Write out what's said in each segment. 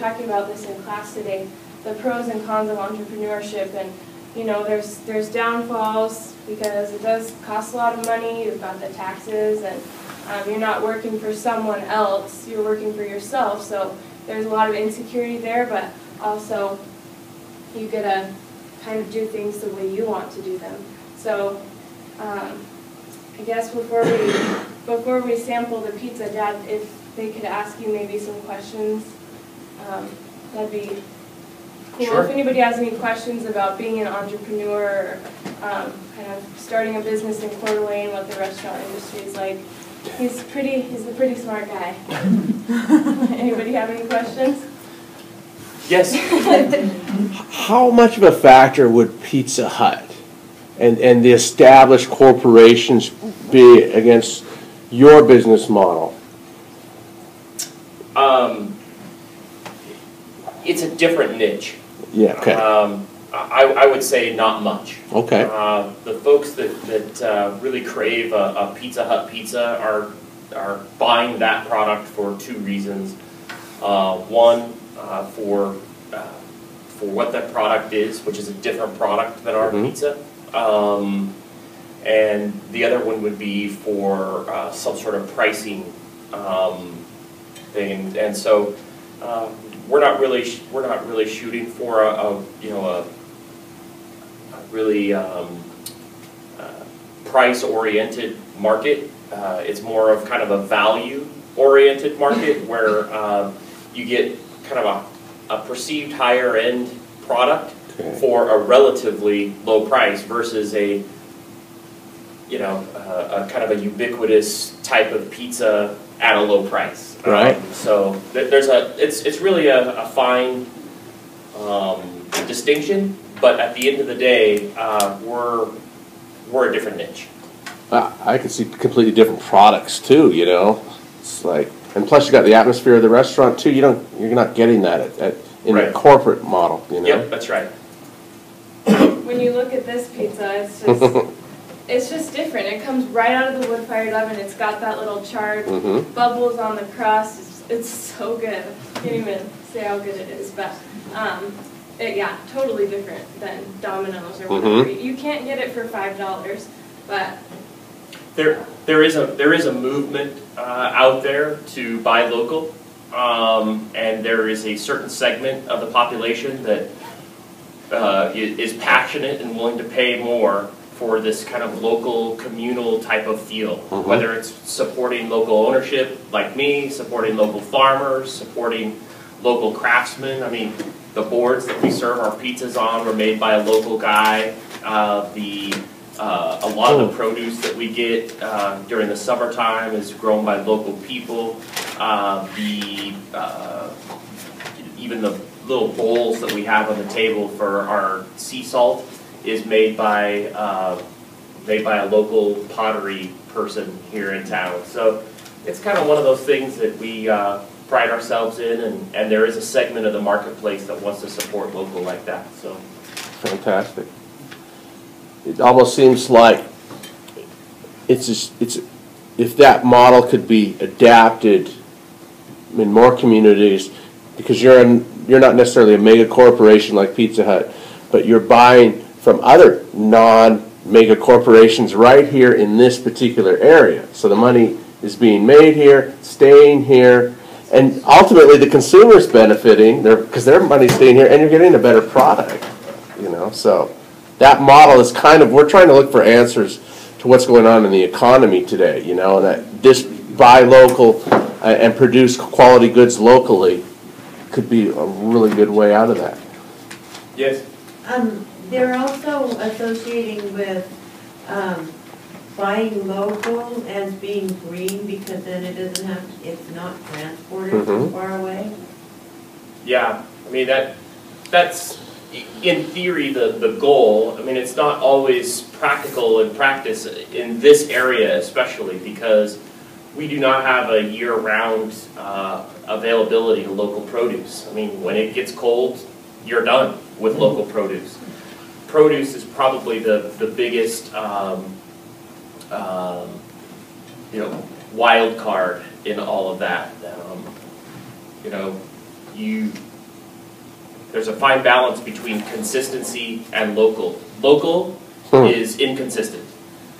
talking about this in class today, the pros and cons of entrepreneurship, and you know, there's downfalls because it does cost a lot of money. You've got the taxes, and you're not working for someone else, you're working for yourself, so there's a lot of insecurity there, but also you get to kind of do things the way you want to do them. So I guess before we sample the pizza, Dad, if they could ask you maybe some questions, that'd be cool. Sure. If anybody has any questions about being an entrepreneur or kind of starting a business in Coeur d'Alene, what the restaurant industry is like, he's a pretty smart guy. Anybody have any questions? Yes. How much of a factor would Pizza Hut and the established corporations be against your business model? It's a different niche. Yeah, okay. I would say not much. Okay. The folks that really crave a Pizza Hut pizza are buying that product for two reasons. One, for what that product is, which is a different product than our pizza. And the other one would be for some sort of pricing thing. And so we're not really shooting for a really price-oriented market. It's more of kind of a value-oriented market where you get kind of a perceived higher-end product for a relatively low price versus a kind of a ubiquitous type of pizza at a low price. Right. So it's really a fine distinction, but at the end of the day, we're a different niche. I can see completely different products too. You know, it's like, and plus you got the atmosphere of the restaurant too. You're not getting that in the corporate model. You know. Yep, that's right. When you look at this pizza, it's just different. It comes right out of the wood-fired oven. It's got that little charred bubbles on the crust. It's so good. I can't even say how good it is, but yeah, totally different than Domino's or whatever. You can't get it for $5, but there is a movement out there to buy local, and there is a certain segment of the population that is passionate and willing to pay more for this kind of local, communal type of feel. Whether it's supporting local ownership, like me, supporting local farmers, supporting local craftsmen. I mean, the boards that we serve our pizzas on were made by a local guy. A lot of the produce that we get during the summertime is grown by local people. Even the little bowls that we have on the table for our sea salt is made by a local pottery person here in town. So it's kind of one of those things that we pride ourselves in, and there is a segment of the marketplace that wants to support local like that. So fantastic. It almost seems like it's if that model could be adapted in more communities, because you're not necessarily a mega corporation like Pizza Hut, but you're buying from other non-mega corporations right here in this particular area. So the money is being made here, staying here, and ultimately the consumer's benefiting because their money's staying here, and you're getting a better product. You know, so that model is kind of, we're trying to look for answers to what's going on in the economy today. You know, and that this buy local and produce quality goods locally could be a really good way out of that. Yes. They're also associating with buying local as being green because then it's not transported too far away. Yeah, I mean that's in theory the goal. I mean, it's not always practical in practice in this area, especially because we do not have a year-round availability of local produce. I mean, when it gets cold, you're done with local produce. Produce is probably the biggest wild card in all of that. You know, there's a fine balance between consistency and local. Local is inconsistent.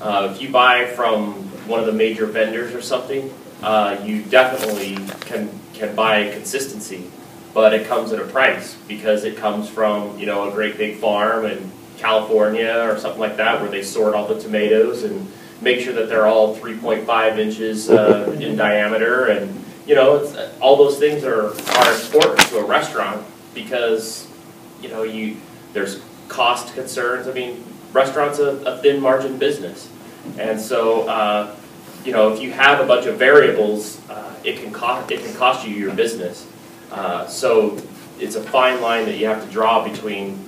If you buy from one of the major vendors or something, you definitely can buy consistency, but it comes at a price because it comes from, you know, a great big farm in California or something like that where they sort all the tomatoes and make sure that they're all 3.5 inches in diameter, and you know, all those things are important to a restaurant because, you know, there's cost concerns. I mean, restaurants a thin margin business, and so you know, if you have a bunch of variables, it can cost you your business. So it's a fine line that you have to draw between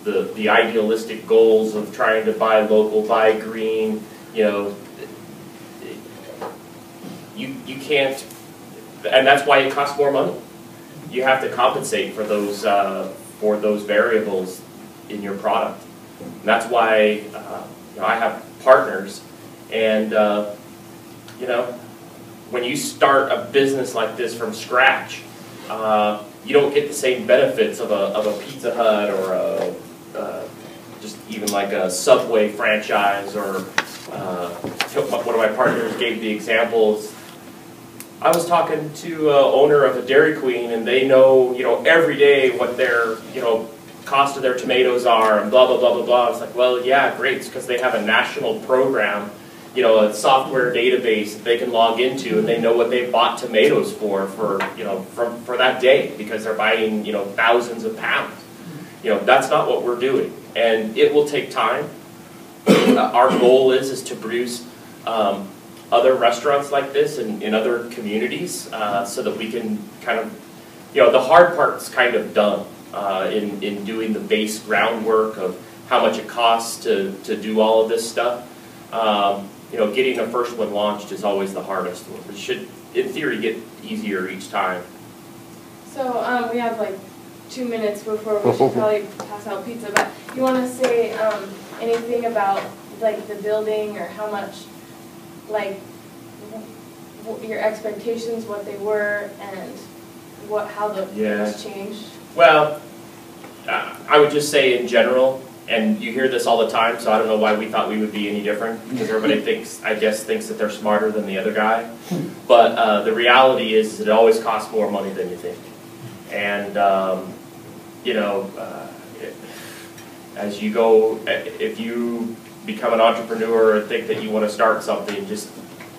the idealistic goals of trying to buy local, buy green. You know, you can't, and that's why it costs more money. You have to compensate for those variables in your product. And that's why you know, I have partners, and you know, when you start a business like this from scratch, you don't get the same benefits of a Pizza Hut or just even like a Subway franchise, or one of my partners gave the examples. I was talking to an owner of a Dairy Queen, and they know, you know, every day what their, you know, cost of their tomatoes are, and blah blah blah blah blah. It's like, well, yeah, great, it's because they have a national program, you know, a software database that they can log into, and they know what they bought tomatoes for you know, for that day, because they're buying, you know, thousands of pounds. You know, that's not what we're doing, and it will take time. Our goal is to produce other restaurants like this in other communities, so that we can kind of, you know, the hard part's kind of done in doing the base groundwork of how much it costs to do all of this stuff. You know, getting the first one launched is always the hardest one. It should, in theory, get easier each time. So we have like 2 minutes before we should probably pass out pizza, but you want to say anything about like the building, or how much, like your expectations, what they were, and how the things changed? Well, I would just say in general, and you hear this all the time, so I don't know why we thought we would be any different, because everybody thinks that they're smarter than the other guy. But the reality is it always costs more money than you think. And, you know, as you go, if you become an entrepreneur and think that you want to start something, just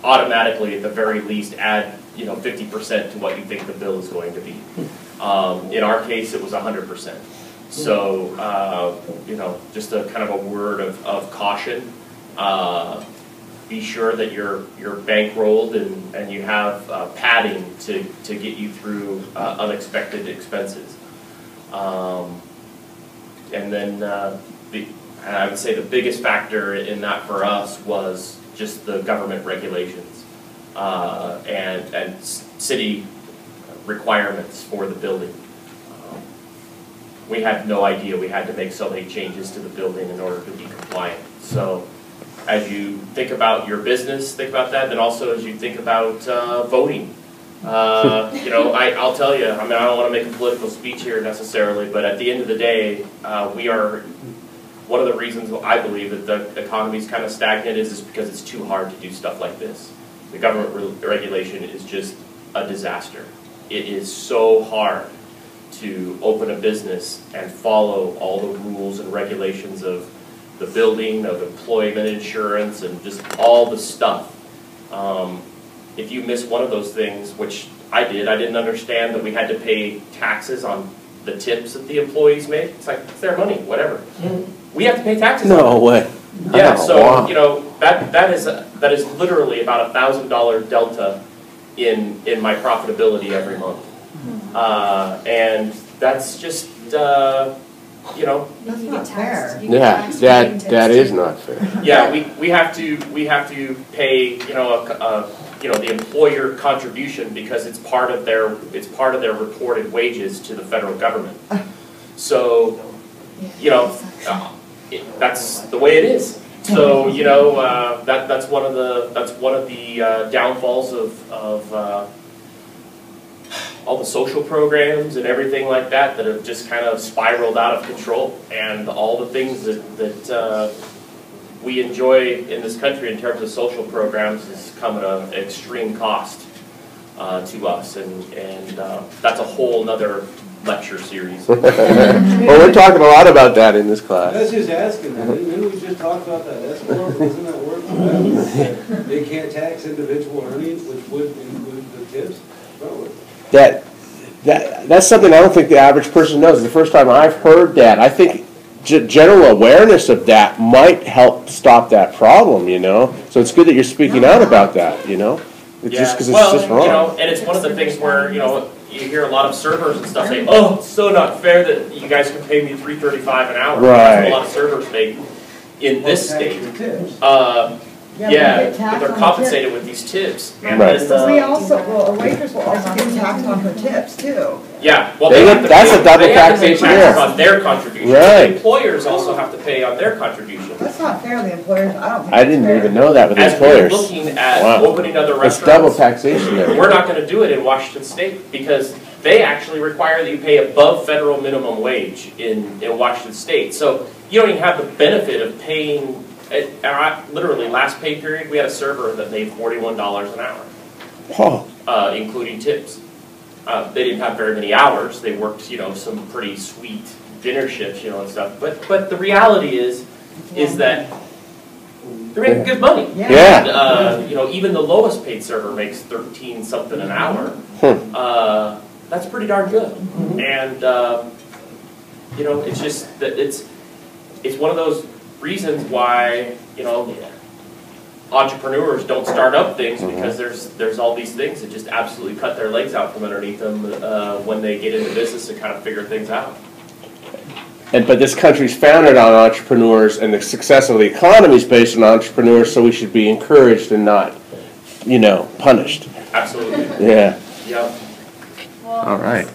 automatically, at the very least, add, you know, 50% to what you think the bill is going to be. In our case, it was 100%. So, you know, just a kind of a word of caution. Be sure that you're bankrolled and you have padding to get you through unexpected expenses. And then I would say the biggest factor in that for us was just the government regulations and city requirements for the building. We had no idea we had to make so many changes to the building in order to be compliant. So as you think about your business, think about that. Then also as you think about voting. You know, I'll tell you, I mean, I don't want to make a political speech here necessarily, but at the end of the day, we are, one of the reasons I believe that the economy is kind of stagnant is because it's too hard to do stuff like this. The government regulation is just a disaster. It is so hard to open a business and follow all the rules and regulations of the building, of employment insurance, and just all the stuff. If you miss one of those things, which I didn't understand that we had to pay taxes on the tips that the employees make. It's like, it's their money, whatever. We have to pay taxes. No way. Yeah, Oh, so wow. you know, that is literally about $1,000 delta in my profitability every month. And that's just, you know. That's not fair. Yeah, that is not fair. Yeah, we have to pay, you know, the employer contribution because it's part of their reported wages to the federal government. So, you know, that's the way it is. So, you know, that's one of the downfalls of all the social programs and everything like that that have just kind of spiraled out of control, and all the things that we enjoy in this country in terms of social programs has come at an extreme cost to us, and that's a whole nother lecture series. Well, we're talking a lot about that in this class. I was just asking that. Didn't we just talk about that S-corp? Doesn't that work for them? They can't tax individual earnings, which would include the tips? Probably. That's something I don't think the average person knows. It's the first time I've heard that. I think general awareness of that might help stop that problem, you know? So it's good that you're speaking out about that, you know? It's just because it's just wrong. You know, and it's one of the things where, you know, you hear a lot of servers and stuff say, "Oh, it's so not fair that you guys can pay me $3.35 an hour." Right. That's what a lot of servers make in this state. Yeah, but they're compensated with these tips. And Right. then, So we also, well, a waitress will also get taxed on her tips too. yeah, well, They they get- have to that's pay, a double they have to pay taxation taxes there. on their contribution. Right. The employers also have to pay on their contribution. That's not fair, the employers, I don't think I it's didn't fair. even know that with As we're employers. looking at Wow. opening other It's double restaurants, taxation there. we're not going to do it in Washington State because they actually require that you pay above federal minimum wage in Washington State. So you don't even have the benefit of paying. Literally, last pay period, we had a server that made $41 an hour, Oh, including tips. They didn't have very many hours. They worked, you know, some pretty sweet dinner shifts, you know, and stuff. But the reality is that they're making good money. Yeah. And, you know, even the lowest paid server makes 13 something an hour. That's pretty darn good. And you know, it's just that it's one of those reasons why, you know, entrepreneurs don't start up things, because there's all these things that just absolutely cut their legs out from underneath them when they get into business and kind of figure things out. but this country's founded on entrepreneurs, and the success of the economy is based on entrepreneurs, so we should be encouraged and not, you know, punished. Absolutely. Yeah. Yep. All right.